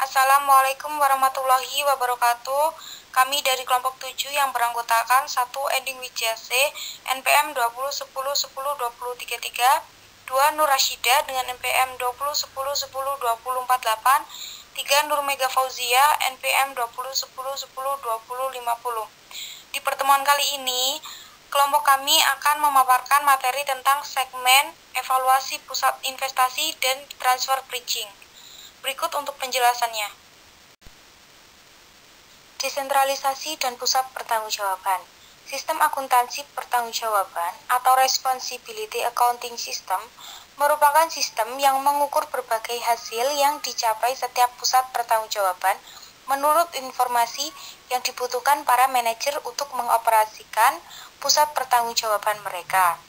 Assalamualaikum warahmatullahi wabarakatuh. Kami dari kelompok 7 yang beranggotakan 1 Ending Wijase NPM 2010102033, 2 Nur Rasyida dengan NPM 2010102048, 3 Nur Mega Fauzia NPM 2010102050. Di pertemuan kali ini, kelompok kami akan memaparkan materi tentang segmen evaluasi pusat investasi dan transfer pricing. Berikut untuk penjelasannya. Desentralisasi dan pusat pertanggungjawaban. Sistem akuntansi pertanggungjawaban atau Responsibility Accounting System merupakan sistem yang mengukur berbagai hasil yang dicapai setiap pusat pertanggungjawaban menurut informasi yang dibutuhkan para manajer untuk mengoperasikan pusat pertanggungjawaban mereka.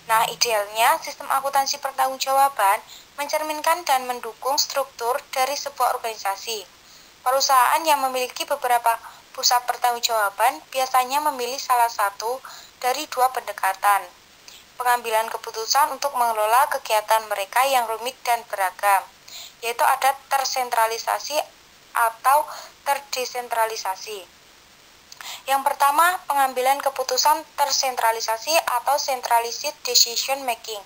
Nah, idealnya sistem akuntansi pertanggungjawaban mencerminkan dan mendukung struktur dari sebuah organisasi. Perusahaan yang memiliki beberapa pusat pertanggungjawaban biasanya memilih salah satu dari dua pendekatan. Pengambilan keputusan untuk mengelola kegiatan mereka yang rumit dan beragam, yaitu ada tersentralisasi atau terdesentralisasi. Yang pertama, pengambilan keputusan tersentralisasi atau centralized decision making,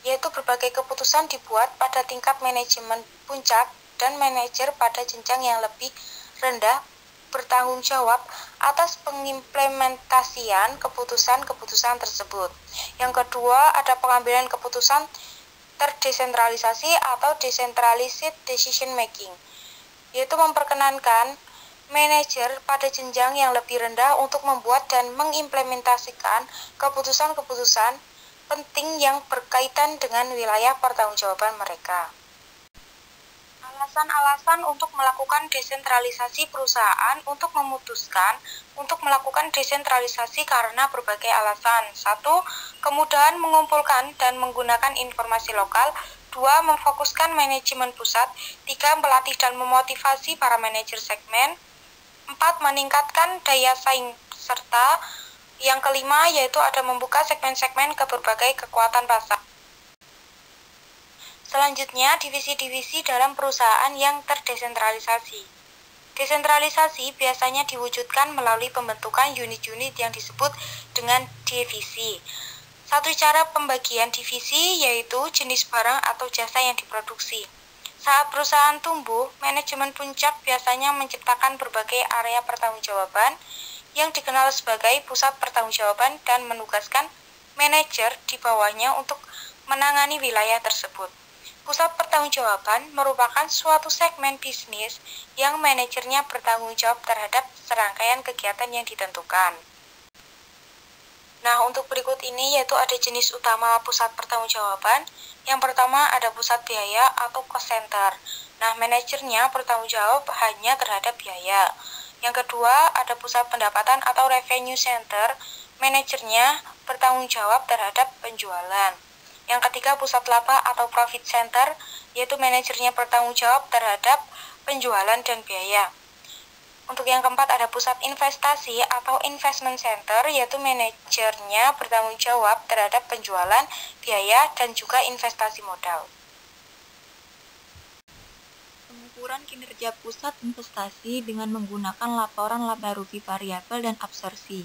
yaitu berbagai keputusan dibuat pada tingkat manajemen puncak dan manajer pada jenjang yang lebih rendah bertanggung jawab atas pengimplementasian keputusan-keputusan tersebut. Yang kedua, ada pengambilan keputusan terdesentralisasi atau decentralized decision making, yaitu memperkenankan manajer pada jenjang yang lebih rendah untuk membuat dan mengimplementasikan keputusan-keputusan penting yang berkaitan dengan wilayah pertanggungjawaban mereka. Alasan-alasan untuk melakukan desentralisasi perusahaan untuk memutuskan untuk melakukan desentralisasi karena berbagai alasan. 1. Kemudahan mengumpulkan dan menggunakan informasi lokal. 2. Memfokuskan manajemen pusat. 3. Melatih dan memotivasi para manajer segmen. 4. Meningkatkan daya saing serta yang kelima yaitu ada membuka segmen-segmen ke berbagai kekuatan pasar. Selanjutnya, divisi-divisi dalam perusahaan yang terdesentralisasi. Desentralisasi biasanya diwujudkan melalui pembentukan unit-unit yang disebut dengan divisi. Satu cara pembagian divisi yaitu jenis barang atau jasa yang diproduksi. Saat perusahaan tumbuh, manajemen puncak biasanya menciptakan berbagai area pertanggungjawaban yang dikenal sebagai pusat pertanggungjawaban dan menugaskan manajer di bawahnya untuk menangani wilayah tersebut. Pusat pertanggungjawaban merupakan suatu segmen bisnis yang manajernya bertanggung jawab terhadap serangkaian kegiatan yang ditentukan. Nah, untuk berikut ini yaitu ada jenis utama pusat pertanggungjawaban. Yang pertama ada pusat biaya atau cost center. Nah, manajernya bertanggung jawab hanya terhadap biaya. Yang kedua ada pusat pendapatan atau revenue center. Manajernya bertanggung jawab terhadap penjualan. Yang ketiga pusat laba atau profit center, yaitu manajernya bertanggung jawab terhadap penjualan dan biaya. Untuk yang keempat ada pusat investasi atau investment center, yaitu manajernya bertanggung jawab terhadap penjualan, biaya, dan juga investasi modal. Pengukuran kinerja pusat investasi dengan menggunakan laporan laba rugi variabel dan absorpsi.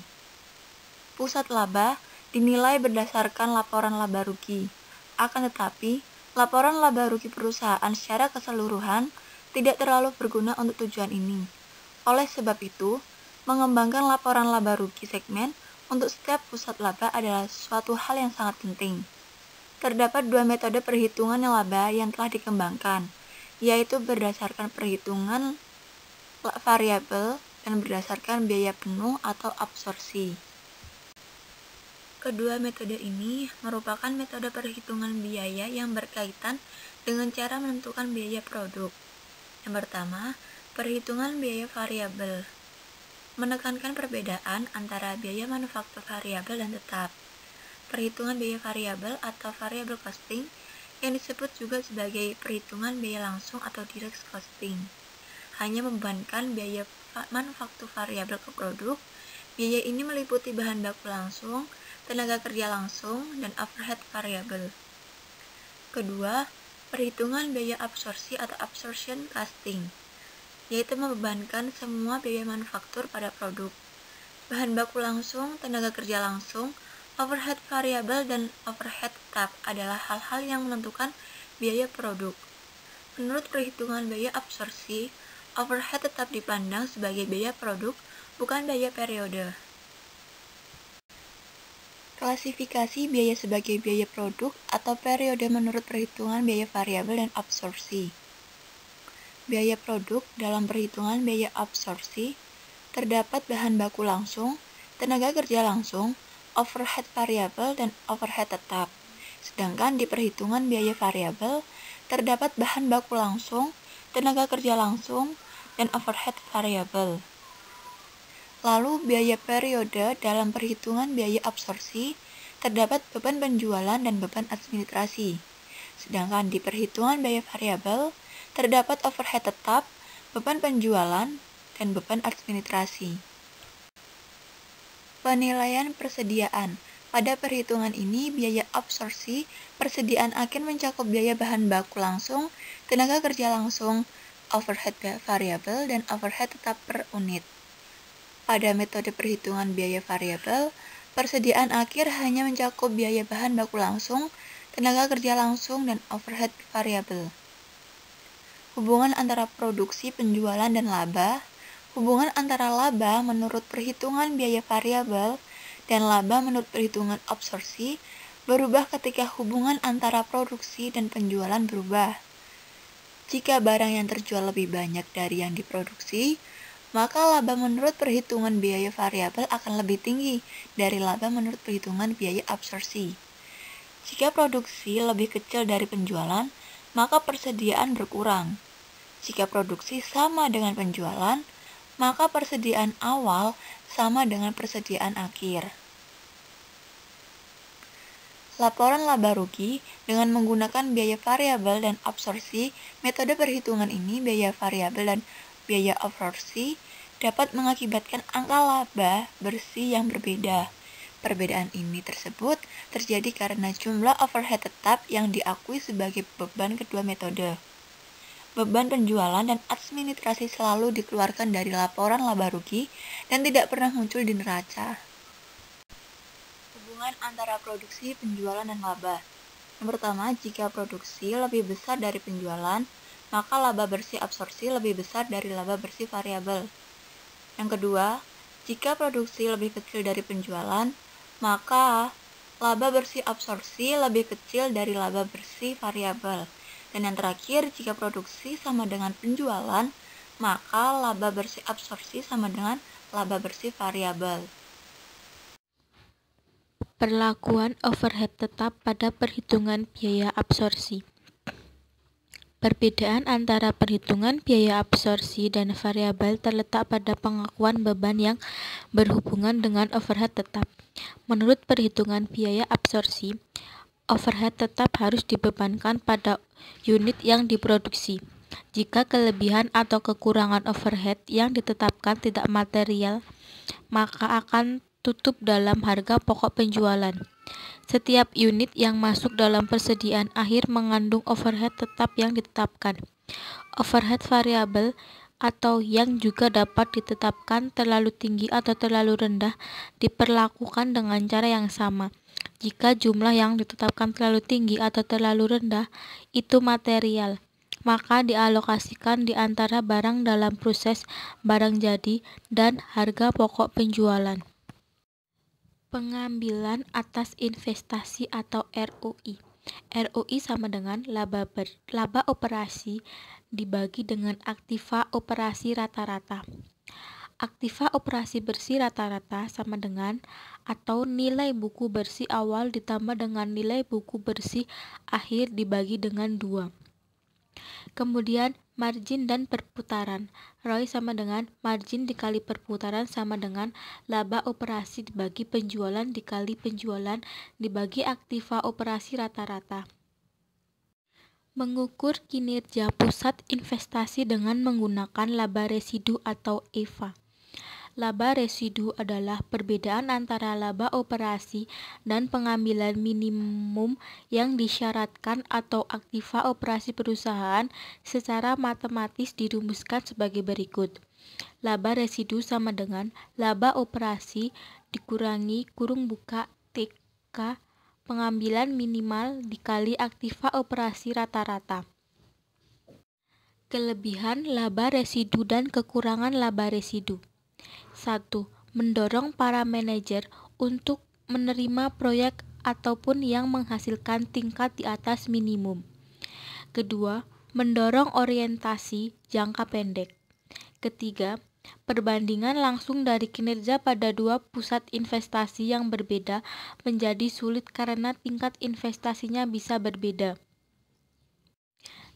Pusat laba dinilai berdasarkan laporan laba rugi. Akan tetapi, laporan laba rugi perusahaan secara keseluruhan tidak terlalu berguna untuk tujuan ini. Oleh sebab itu, mengembangkan laporan laba rugi segmen untuk setiap pusat laba adalah suatu hal yang sangat penting. Terdapat dua metode perhitungan laba yang telah dikembangkan, yaitu berdasarkan perhitungan variabel dan berdasarkan biaya penuh atau absorpsi. Kedua metode ini merupakan metode perhitungan biaya yang berkaitan dengan cara menentukan biaya produk. Yang pertama, perhitungan biaya variabel menekankan perbedaan antara biaya manufaktur variabel dan tetap. Perhitungan biaya variabel atau variable costing yang disebut juga sebagai perhitungan biaya langsung atau direct costing hanya membebankan biaya manufaktur variabel ke produk. Biaya ini meliputi bahan baku langsung, tenaga kerja langsung, dan overhead variabel. Kedua, perhitungan biaya absorpsi atau absorption costing yaitu membebankan semua biaya manufaktur pada produk. Bahan baku langsung, tenaga kerja langsung, overhead variabel, dan overhead tetap adalah hal-hal yang menentukan biaya produk. Menurut perhitungan biaya absorpsi, overhead tetap dipandang sebagai biaya produk, bukan biaya periode. Klasifikasi biaya sebagai biaya produk atau periode menurut perhitungan biaya variabel dan absorpsi. Biaya produk dalam perhitungan biaya absorpsi terdapat bahan baku langsung, tenaga kerja langsung, overhead variabel, dan overhead tetap. Sedangkan di perhitungan biaya variabel terdapat bahan baku langsung, tenaga kerja langsung, dan overhead variabel. Lalu biaya periode dalam perhitungan biaya absorpsi terdapat beban penjualan dan beban administrasi. Sedangkan di perhitungan biaya variabel terdapat overhead tetap, beban penjualan, dan beban administrasi. Penilaian persediaan. Pada perhitungan ini, biaya absorpsi persediaan akhir mencakup biaya bahan baku langsung, tenaga kerja langsung, overhead variabel, dan overhead tetap per unit. Pada metode perhitungan biaya variabel, persediaan akhir hanya mencakup biaya bahan baku langsung, tenaga kerja langsung, dan overhead variabel. Hubungan antara produksi, penjualan, dan laba. Hubungan antara laba menurut perhitungan biaya variabel dan laba menurut perhitungan absorpsi berubah ketika hubungan antara produksi dan penjualan berubah. Jika barang yang terjual lebih banyak dari yang diproduksi, maka laba menurut perhitungan biaya variabel akan lebih tinggi dari laba menurut perhitungan biaya absorpsi. Jika produksi lebih kecil dari penjualan, maka persediaan berkurang. Jika produksi sama dengan penjualan, maka persediaan awal sama dengan persediaan akhir. Laporan laba rugi dengan menggunakan biaya variabel dan absorpsi, metode perhitungan ini biaya variabel dan biaya absorpsi dapat mengakibatkan angka laba bersih yang berbeda. Perbedaan ini tersebut terjadi karena jumlah overhead tetap yang diakui sebagai beban kedua metode. Beban penjualan dan administrasi selalu dikeluarkan dari laporan laba rugi dan tidak pernah muncul di neraca. Hubungan antara produksi, penjualan, dan laba. Yang pertama, jika produksi lebih besar dari penjualan, maka laba bersih absorpsi lebih besar dari laba bersih variabel. Yang kedua, jika produksi lebih kecil dari penjualan, maka laba bersih absorpsi lebih kecil dari laba bersih variabel. Dan yang terakhir, jika produksi sama dengan penjualan, maka laba bersih absorpsi sama dengan laba bersih variabel. Perlakuan overhead tetap pada perhitungan biaya absorpsi. Perbedaan antara perhitungan biaya absorpsi dan variabel terletak pada pengakuan beban yang berhubungan dengan overhead tetap. Menurut perhitungan biaya absorpsi, overhead tetap harus dibebankan pada unit yang diproduksi. Jika kelebihan atau kekurangan overhead yang ditetapkan tidak material, maka akan tutup dalam harga pokok penjualan. Setiap unit yang masuk dalam persediaan akhir mengandung overhead tetap yang ditetapkan. Overhead variabel atau yang juga dapat ditetapkan terlalu tinggi atau terlalu rendah diperlakukan dengan cara yang sama. Jika jumlah yang ditetapkan terlalu tinggi atau terlalu rendah itu material, maka dialokasikan di antara barang dalam proses barang jadi dan harga pokok penjualan. Pengambilan atas investasi atau ROI. ROI sama dengan laba operasi dibagi dengan aktiva operasi rata-rata. Aktiva operasi bersih rata-rata sama dengan atau nilai buku bersih awal ditambah dengan nilai buku bersih akhir dibagi dengan 2. Kemudian margin dan perputaran. ROI sama dengan margin dikali perputaran sama dengan laba operasi dibagi penjualan dikali penjualan dibagi aktiva operasi rata-rata. Mengukur kinerja pusat investasi dengan menggunakan laba residu atau EVA. Laba residu adalah perbedaan antara laba operasi dan pengambilan minimum yang disyaratkan atau aktiva operasi perusahaan secara matematis dirumuskan sebagai berikut. Laba residu sama dengan laba operasi dikurangi kurung buka TK pengambilan minimal dikali aktiva operasi rata-rata. Kelebihan laba residu dan kekurangan laba residu. 1. Mendorong para manajer untuk menerima proyek ataupun yang menghasilkan tingkat di atas minimum. Kedua, mendorong orientasi jangka pendek. Ketiga, perbandingan langsung dari kinerja pada dua pusat investasi yang berbeda menjadi sulit karena tingkat investasinya bisa berbeda.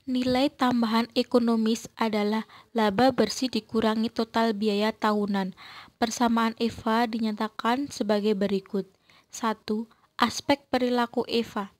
Nilai tambahan ekonomis adalah laba bersih dikurangi total biaya tahunan. Persamaan EVA dinyatakan sebagai berikut. 1. Aspek perilaku EVA.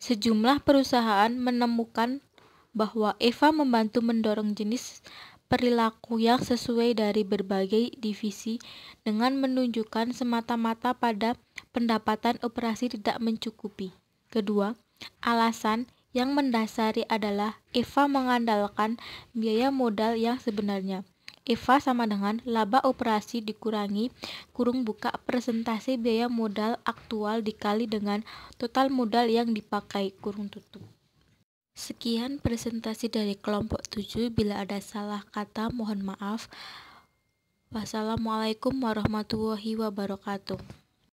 Sejumlah perusahaan menemukan bahwa EVA membantu mendorong jenis perilaku yang sesuai dari berbagai divisi dengan menunjukkan semata-mata pada pendapatan operasi tidak mencukupi. Kedua, alasan yang mendasari adalah EVA mengandalkan biaya modal yang sebenarnya. EVA sama dengan laba operasi dikurangi kurung buka persentase biaya modal aktual dikali dengan total modal yang dipakai kurung tutup. Sekian presentasi dari kelompok 7. Bila ada salah kata mohon maaf. Wassalamualaikum warahmatullahi wabarakatuh.